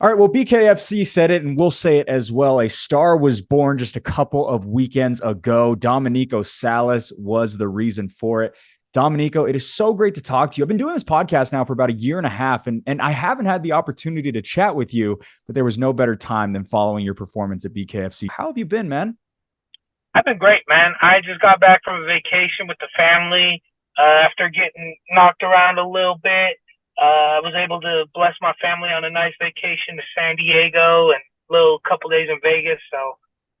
All right, well, BKFC said it, and we'll say it as well. A star was born just a couple of weekends ago. Dominico Salas was the reason for it. Dominico, it is so great to talk to you. I've been doing this podcast now for about a year and a half, and I haven't had the opportunity to chat with you, but there was no better time than following your performance at BKFC. How have you been, man? I've been great, man. I just got back from a vacation with the family after getting knocked around a little bit. I was able to bless my family on a nice vacation to San Diego and a little couple days in Vegas. So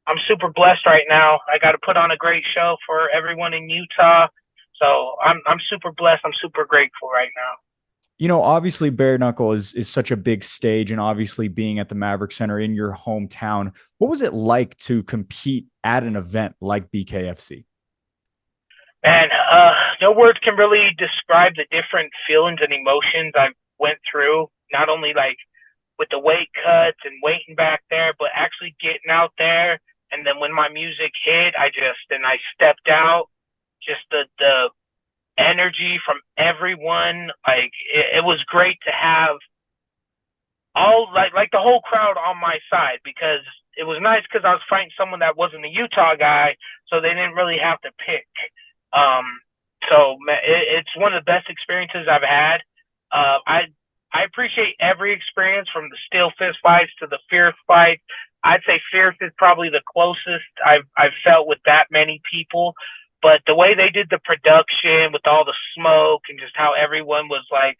I'm super blessed right now. I got to put on a great show for everyone in Utah. So I'm super blessed. I'm super grateful right now. Obviously Bare Knuckle is such a big stage, and obviously being at the Maverick Center in your hometown, what was it like to compete at an event like BKFC? And no words can really describe the different feelings and emotions I went through. Not only like with the weight cuts and waiting back there, but actually getting out there. And then when my music hit, I stepped out. Just the energy from everyone, like it was great to have all like the whole crowd on my side because it was nice because I was fighting someone that wasn't a Utah guy, so they didn't really have to pick. Um, it's one of the best experiences I've had. I appreciate every experience from the steel fist fights to the fierce fights. I'd say fierce is probably the closest I've felt with that many people. But the way they did the production with all the smoke and just how everyone was like,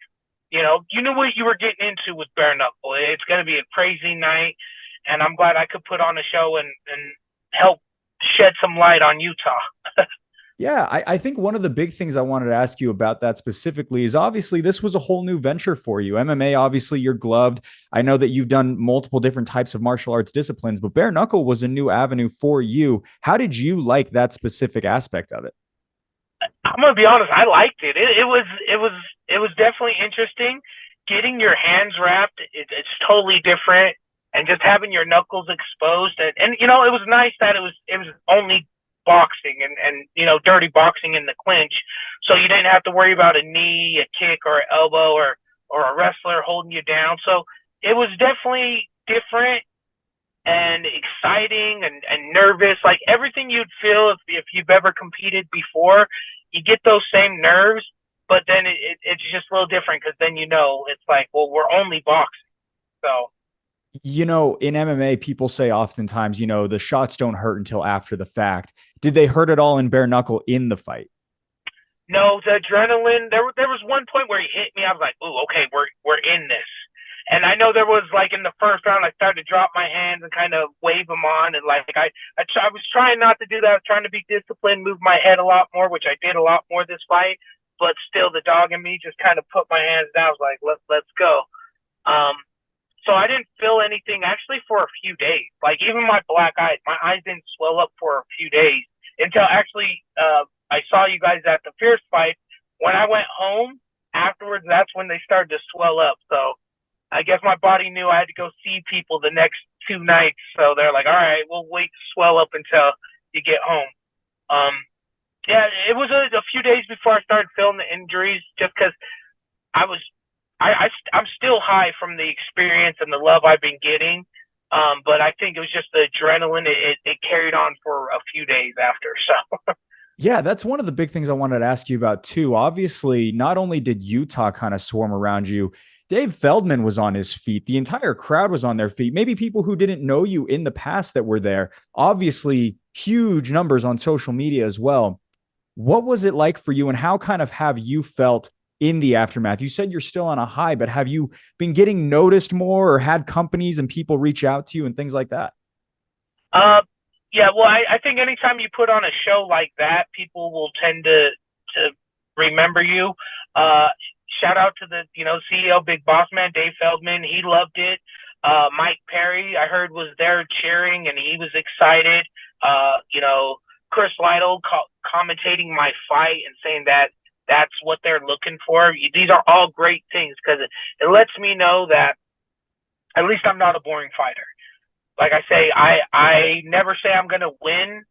you knew what you were getting into with Bare Knuckle. It's going to be a crazy night, and I'm glad I could put on a show and help shed some light on Utah. Yeah, I think one of the big things I wanted to ask you about that specifically is obviously this was a whole new venture for you. MMA, obviously, you're gloved. I know that you've done multiple different types of martial arts disciplines, but bare knuckle was a new avenue for you. How did you like that specific aspect of it? I'm gonna be honest, I liked it. It was definitely interesting. Getting your hands wrapped, it's totally different, and just having your knuckles exposed, and it was nice that it was only boxing and dirty boxing in the clinch, so you didn't have to worry about a knee, a kick, or an elbow, or a wrestler holding you down. So it was definitely different and exciting and nervous, like everything you'd feel if you've ever competed before. You get those same nerves, but then it's just a little different because then it's like, well, we're only boxing. So In MMA, people say oftentimes, the shots don't hurt until after the fact. Did they hurt at all in bare knuckle in the fight? no, the adrenaline. There was one point where he hit me. I was like, "Ooh, okay, we're in this." And I know there was like in the first round, I started to drop my hands and kind of wave them on, and like I was trying not to do that. I was trying to be disciplined, move my head a lot more, which I did a lot more this fight. But still, the dog in me just kind of put my hands down. I was like, let's go. Um, so I didn't feel anything actually for a few days. Like even my eyes didn't swell up for a few days until actually I saw you guys at the fierce fight. When I went home afterwards, that's when they started to swell up. So I guess my body knew I had to go see people the next 2 nights. So they're like, all right, we'll wait to swell up until you get home. Um, yeah, it was a few days before I started feeling the injuries just because I was I'm still high from the experience and the love I've been getting. But I think it was just the adrenaline. It carried on for a few days after. So Yeah, that's one of the big things I wanted to ask you about too. Obviously, not only did Utah kind of swarm around you, Dave Feldman was on his feet. The entire crowd was on their feet. Maybe people who didn't know you in the past that were there. Obviously, huge numbers on social media as well. What was it like for you, and how kind of have you felt in the aftermath? You said you're still on a high, but have you been getting noticed more or had companies and people reach out to you and things like that? Uh, yeah, well, I think anytime you put on a show like that, people will tend to remember you. Uh, Shout out to the CEO, Big Boss Man, Dave Feldman. He loved it. Mike Perry, I heard, was there cheering and he was excited. Chris Lytle commentating my fight and saying that that's what they're looking for. These are all great things because it lets me know that at least I'm not a boring fighter. Like I say, I never say I'm gonna win.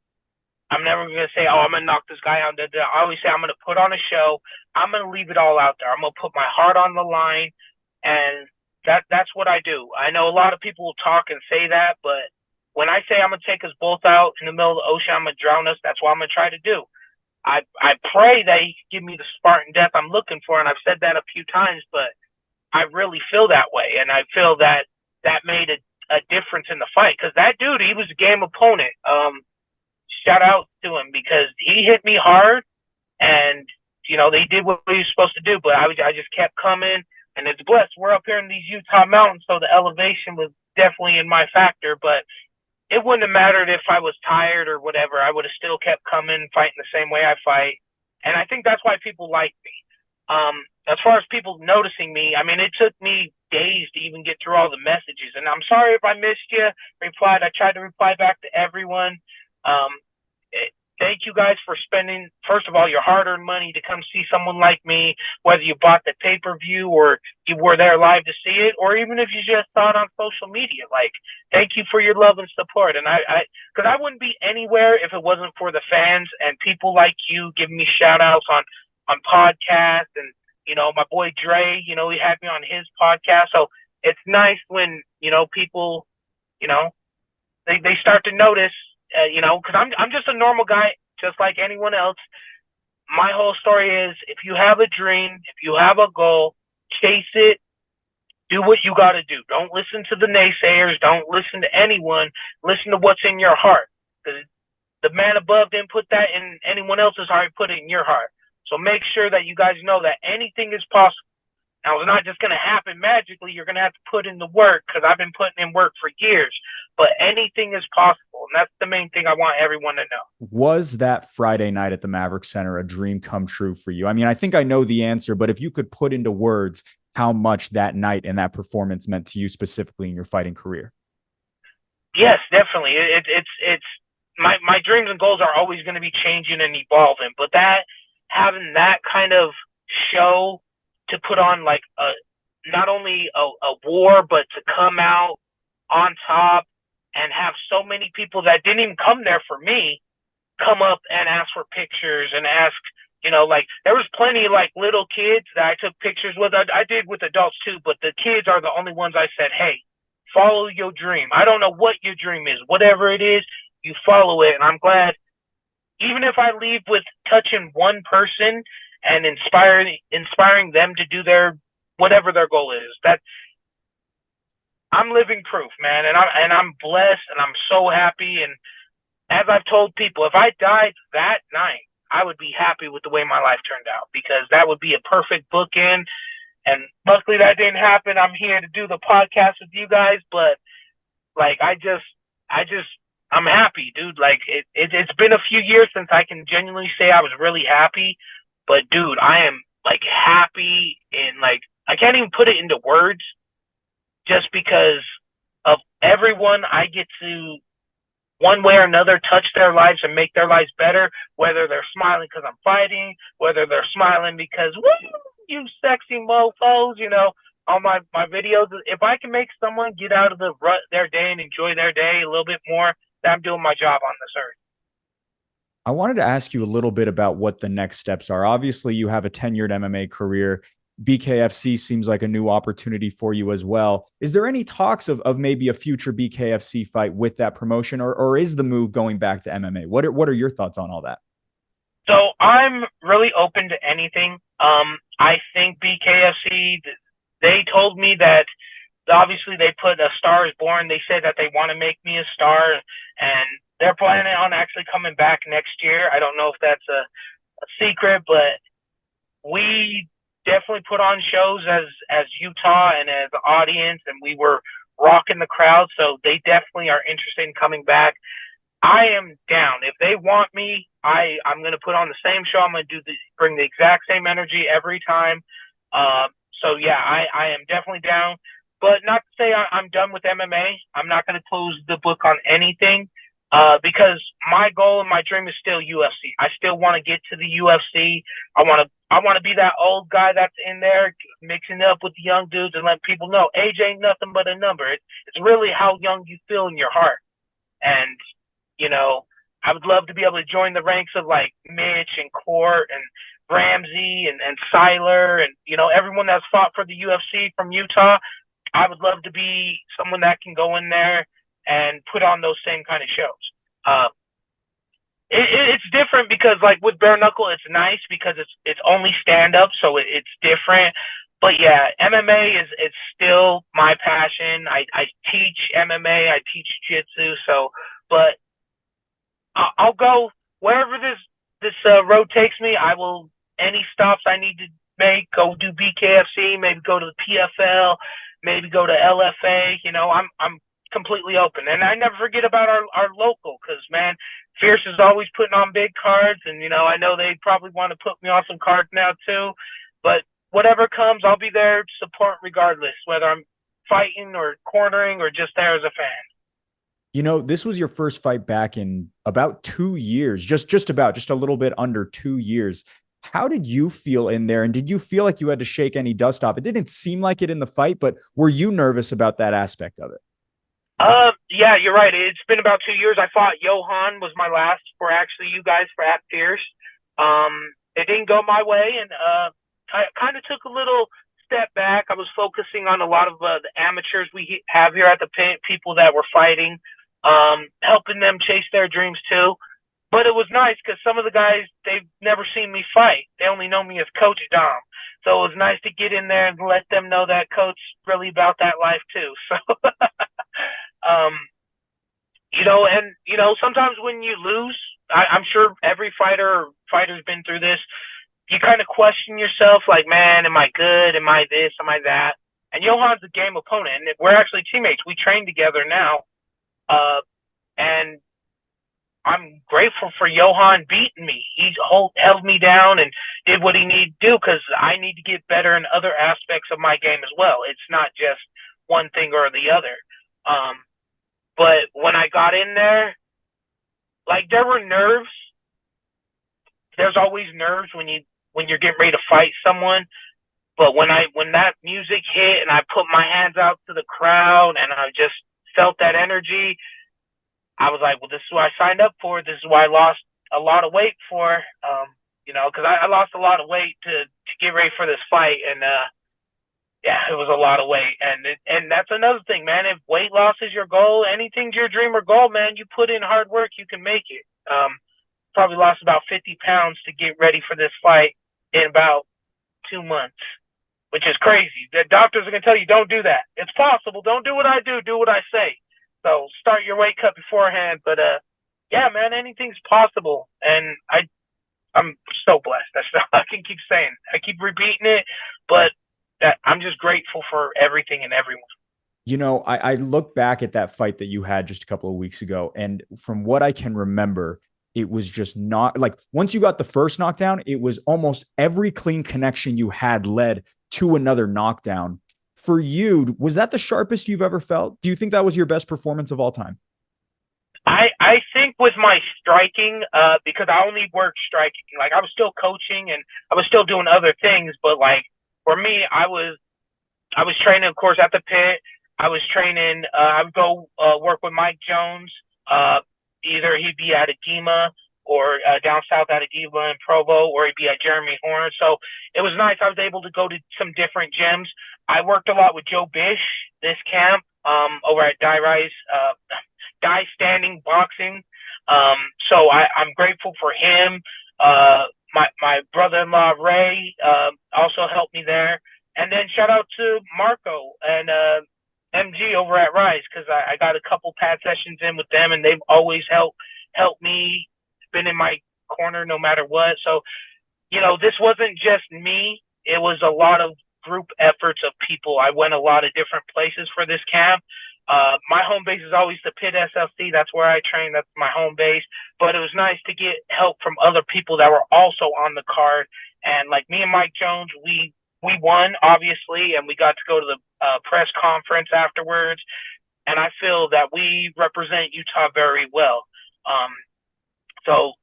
I'm never gonna say, oh, I'm gonna knock this guy out. I always say I'm gonna put on a show. I'm gonna leave it all out there. I'm gonna put my heart on the line, and That's what I do. I know a lot of people will talk and say that, but when I say I'm gonna take us both out in the middle of the ocean, I'm gonna drown us. That's what I'm gonna try to do. I pray that he can give me the Spartan death I'm looking for, and I've said that a few times, but I really feel that way, and I feel that that made a difference in the fight because that dude, he was a game opponent. Shout out to him because he hit me hard, and they did what he was supposed to do, but I just kept coming, and it's blessed. We're up here in these Utah mountains, so the elevation was definitely in my factor, but it wouldn't have mattered if I was tired or whatever. I would have still kept coming, fighting the same way I fight. And I think that's why people like me. As far as people noticing me, I mean, it took me days to even get through all the messages. And I'm sorry if I missed you. I tried to reply back to everyone. Um, Thank you guys for spending, first of all, your hard-earned money to come see someone like me, whether you bought the pay-per-view or you were there live to see it, or even if you just saw it on social media. Like, thank you for your love and support. And because I wouldn't be anywhere if it wasn't for the fans and people like you giving me shout-outs on podcasts. And, my boy Dre, he had me on his podcast. So it's nice when, people, they start to notice, because I'm just a normal guy, just like anyone else. My whole story is, if you have a dream, if you have a goal, chase it, do what you got to do. Don't listen to the naysayers. Don't listen to anyone. Listen to what's in your heart. Because the man above didn't put that in anyone else's heart. He put it in your heart. So make sure that you guys know that anything is possible. Now, it's not just going to happen magically. You're going to have to put in the work, because I've been putting in work for years. But anything is possible, and that's the main thing I want everyone to know. Was that Friday night at the Maverick Center a dream come true for you? I mean, I think I know the answer, but if you could put into words how much that night and that performance meant to you specifically in your fighting career. Yes, definitely. It's my dreams and goals are always going to be changing and evolving, but having that kind of show to put on, like, not only a war, but to come out on top and have so many people that didn't even come there for me come up and ask for pictures and ask, like, there was plenty of, like, little kids that I took pictures with. I did with adults too, but the kids are the only ones I said, hey, follow your dream. I don't know what your dream is. Whatever it is, you follow it. And I'm glad, even if I leave with touching one person and inspiring them to do whatever their goal is, that I'm living proof, man. And I'm blessed, and I'm so happy. And as I've told people, if I died that night, I would be happy with the way my life turned out, because that would be a perfect bookend. And luckily that didn't happen. I'm here to do the podcast with you guys, but, like, I'm happy, dude. Like, it's been a few years since I can genuinely say I was really happy, but dude, I am, like, happy, and, like, I can't even put it into words, just because of everyone I get to, one way or another, touch their lives and make their lives better, whether they're smiling because I'm fighting, whether they're smiling because, woo, you sexy mofos, on my videos. If I can make someone get out of the rut their day and enjoy their day a little bit more, then I'm doing my job on this earth. I wanted to ask you a little bit about what the next steps are. Obviously, you have a tenured MMA career. BKFC seems like a new opportunity for you as well. Is there any talks of maybe a future BKFC fight with that promotion, or is the move going back to MMA? What are your thoughts on all that? So I'm really open to anything. I think BKFC, they told me that obviously they put A Star Is Born. They said that they want to make me a star, and they're planning on actually coming back next year. I don't know if that's a secret, but we definitely put on shows as Utah and as the audience, and we were rocking the crowd. So they definitely are interested in coming back. I am down. If they want me, I'm going to put on the same show. I'm going to bring the exact same energy every time. So yeah, I am definitely down. But not to say I'm done with MMA. I'm not going to close the book on anything, because my goal and my dream is still UFC. I still want to get to the UFC. I want to be that old guy that's in there mixing up with the young dudes and letting people know age ain't nothing but a number. It's really how young you feel in your heart. And, I would love to be able to join the ranks of, like, Mitch and Court and Ramsey and Seiler and, everyone that's fought for the UFC from Utah. I would love to be someone that can go in there and put on those same kind of shows. Uh, it's different because like with bare knuckle, it's nice because it's only stand up, so it's different. But yeah, MMA is it's still my passion. I teach MMA, I teach jiu-jitsu, so but I'll go wherever this road takes me. I will any stops I need to make. Go do BKFC, maybe go to the PFL, maybe go to LFA. I'm completely open, and I never forget about our local because man, Fierce is always putting on big cards, and I know they probably want to put me on some cards now too. But whatever comes, I'll be there to support regardless, whether I'm fighting or cornering or just there as a fan. This was your first fight back in about 2 years, just a little bit under 2 years. How did you feel in there? And did you feel like you had to shake any dust off? It didn't seem like it in the fight, but were you nervous about that aspect of it? Yeah, you're right. It's been about 2 years. I fought Johan was my last for actually you guys for at Fierce. It didn't go my way, and I kind of took a little step back. I was focusing on a lot of the amateurs we have here at the pit, people that were fighting, helping them chase their dreams too. But it was nice because some of the guys, they've never seen me fight. They only know me as Coach Dom. So it was nice to get in there and let them know that Coach really about that life too. So, um, sometimes when you lose, I'm sure every fighter's been through this. You kind of question yourself, like, man, am I good? Am I this? Am I that? And Johan's a game opponent, and we're actually teammates. We train together now, and I'm grateful for Johan beating me. He held me down and did what he needed to do because I need to get better in other aspects of my game as well. It's not just one thing or the other. But when I got in there, like there were nerves. There's always nerves when you're getting ready to fight someone. But when that music hit and I put my hands out to the crowd and I just felt that energy, I was like, well, this is what I signed up for. This is why I lost a lot of weight for, because I lost a lot of weight to get ready for this fight. And, yeah, it was a lot of weight. And that's another thing, man. If weight loss is your goal, anything's your dream or goal, man, you put in hard work, you can make it. Probably lost about 50 pounds to get ready for this fight in about 2 months, which is crazy. The doctors are going to tell you, don't do that. It's possible. Don't do what I do what I say. So start your weight cut beforehand. But yeah, man, anything's possible. And I'm so blessed. That's all I can keep saying. I keep repeating it, but I'm just grateful for everything and everyone. I look back at that fight that you had just a couple of weeks ago, and from what I can remember, it was just not like once you got the first knockdown, it was almost every clean connection you had led to another knockdown. For you, was that the sharpest you've ever felt? Do you think that was your best performance of all time? I think with my striking, because I only worked striking, like I was still coaching and I was still doing other things, but like for me, I was training, of course, at the pit. I was training. I would go work with Mike Jones. Either he'd be at Agema or down south at Agema and Provo, or he'd be at Jeremy Horn. So it was nice. I was able to go to some different gyms. I worked a lot with Joe Bish this camp over at Die Standing Boxing. So I'm grateful for him. My brother-in-law Ray also helped me there. And then shout out to Marco and MG over at Rise because I got a couple pad sessions in with them, and they've always helped me, been in my corner no matter what. So, this wasn't just me. It was a lot of group efforts of people. I went a lot of different places for this camp. My home base is always the Pit SLC. That's where I train. That's my home base. But it was nice to get help from other people that were also on the card. And like me and Mike Jones, we won, obviously, and we got to go to the press conference afterwards. And I feel that we represent Utah very well. So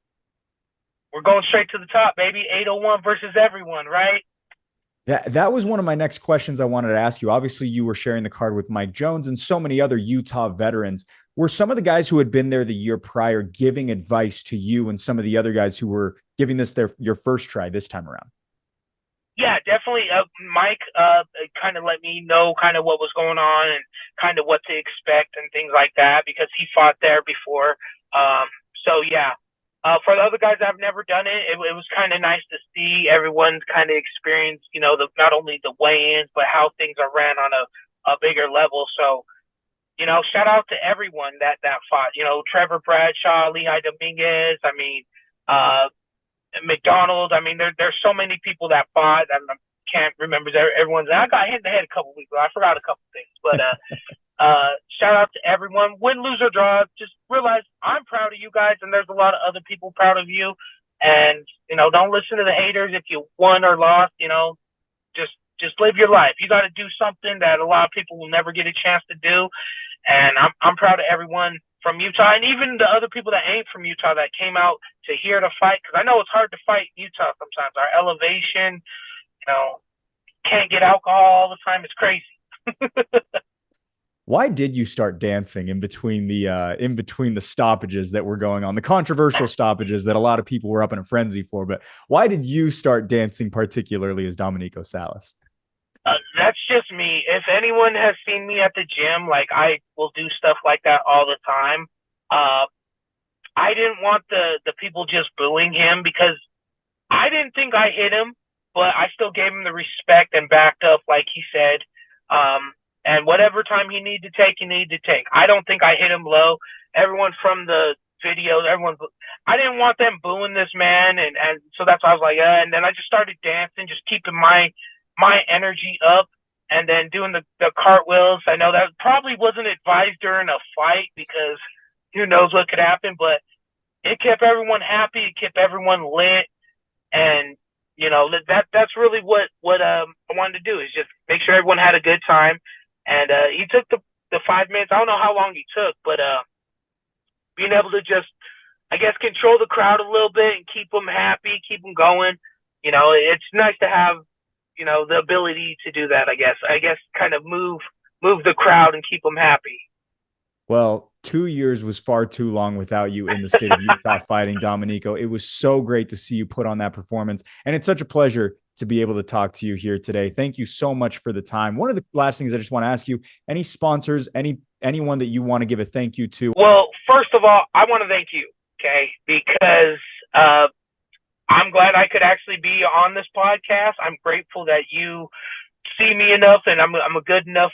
we're going straight to the top, baby. 801 versus everyone, right? That was one of my next questions I wanted to ask you. Obviously, you were sharing the card with Mike Jones and so many other Utah veterans. Were some of the guys who had been there the year prior giving advice to you and some of the other guys who were giving this your first try this time around? Yeah, definitely. Mike kind of let me know kind of what was going on and kind of what to expect and things like that because he fought there before. Um, so yeah, for the other guys I've never done it, it was kind of nice to see everyone's kind of experience. You know, not only the weigh-ins but how things are ran on a bigger level. So shout out to everyone that fought. Trevor Bradshaw, Lehigh Dominguez. I mean, uh, McDonald. I mean, there's so many people that fought. I can't remember everyone's. I got hit in the head a couple weeks ago. I forgot a couple things, but shout out to everyone. Win, lose or draw, just realize I'm proud of you guys, and there's a lot of other people proud of you. And don't listen to the haters if you won or lost. Just live your life. You got to do something that a lot of people will never get a chance to do. And I'm proud of everyone from Utah, and even the other people that ain't from Utah that came out to here to fight. Because I know it's hard to fight in Utah sometimes. Our elevation, can't get alcohol all the time. It's crazy. Why did you start dancing in between the stoppages that were going on, the controversial stoppages that a lot of people were up in a frenzy for? But why did you start dancing particularly as Dominico Salas? That's just me. If anyone has seen me at the gym, like I will do stuff like that all the time. I didn't want the people just booing him because I didn't think I hit him, but I still gave him the respect and backed up like he said. And whatever time he needed to take, he needed to take. I don't think I hit him low. Everyone from the videos, I didn't want them booing this man, and so that's why I was like, and then I just started dancing, just keeping my energy up, and then doing the cartwheels. I know that probably wasn't advised during a fight because who knows what could happen, but it kept everyone happy. It kept everyone lit. And, that's really what I wanted to do is just make sure everyone had a good time. And he took the 5 minutes. I don't know how long he took, but being able to just, I guess, control the crowd a little bit and keep them happy, keep them going. It's nice to have the ability to do that, I guess kind of move the crowd and keep them happy. Well, 2 years was far too long without you in the state of Utah fighting, Dominico. It was so great to see you put on that performance. And it's such a pleasure to be able to talk to you here today. Thank you so much for the time. One of the last things I just want to ask you, any sponsors, anyone that you want to give a thank you to? Well, first of all, I want to thank you, okay, because I'm glad I could actually be on this podcast. I'm grateful that you see me enough and I'm a good enough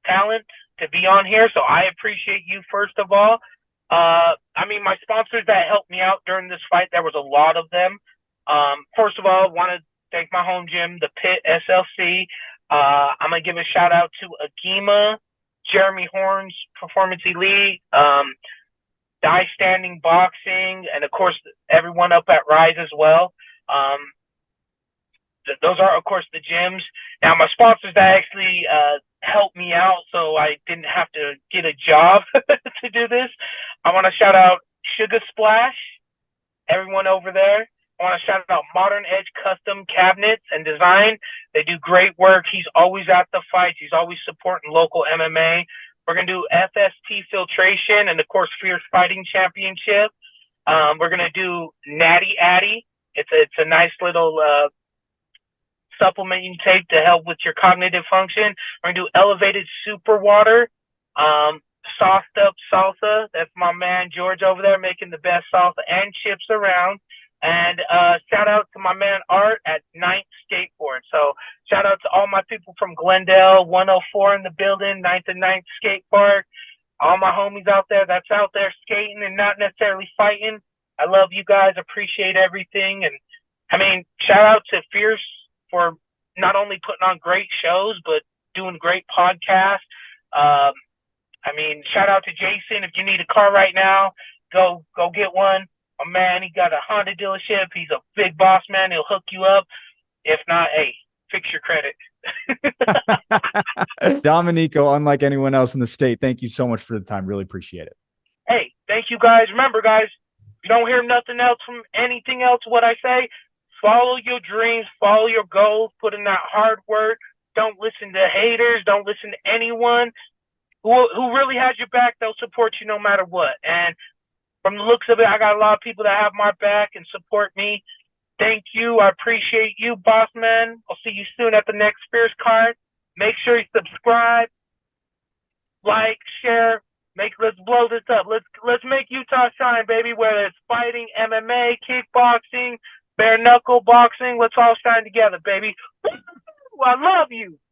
talent to be on here. So I appreciate you, first of all. My sponsors that helped me out during this fight, there was a lot of them. First of all, I want to thank my home gym, the Pit SLC. I'm going to give a shout out to Agima, Jeremy Horns, Performance Elite, Die Standing Boxing, and of course everyone up at Rise as well. Those are, of course, the gyms. Now, my sponsors that actually helped me out so I didn't have to get a job to do this. I want to shout out Sugar Splash, everyone over there. I want to shout out Modern Edge Custom Cabinets and Design. They do great work. He's always at the fights. He's always supporting local MMA. We're going to do FST Filtration and, of course, Fierce Fighting Championship. We're going to do Natty Addy. It's a nice little supplement you can take to help with your cognitive function. We're going to do Elevated Super Water, Sauced Up Salsa. That's my man George over there making the best salsa and chips around. And shout out to my man Art at Ninth Skateboard. So shout out to all my people from Glendale, 104 in the building, 9th and 9th Skate Park. All my homies out there that's out there skating and not necessarily fighting. I love you guys. Appreciate everything. And shout out to Fierce for not only putting on great shows, but doing great podcasts. Shout out to Jason. If you need a car right now, go get one. My man, he got a Honda dealership. He's a big boss man. He'll hook you up. If not, hey, fix your credit. Dominico, unlike anyone else in the state, thank you so much for the time. Really appreciate it. Hey, thank you guys. Remember, guys, if you don't hear nothing else from anything else, what I say, follow your dreams, follow your goals, put in that hard work. Don't listen to haters. Don't listen to anyone who really has your back. They'll support you no matter what. And from the looks of it, I got a lot of people that have my back and support me. Thank you. I appreciate you, boss man. I'll see you soon at the next Fierce card. Make sure you subscribe, like, share. Let's blow this up. Let's make Utah shine, baby. Whether it's fighting, MMA, kickboxing, bare knuckle boxing, let's all shine together, baby. I love you.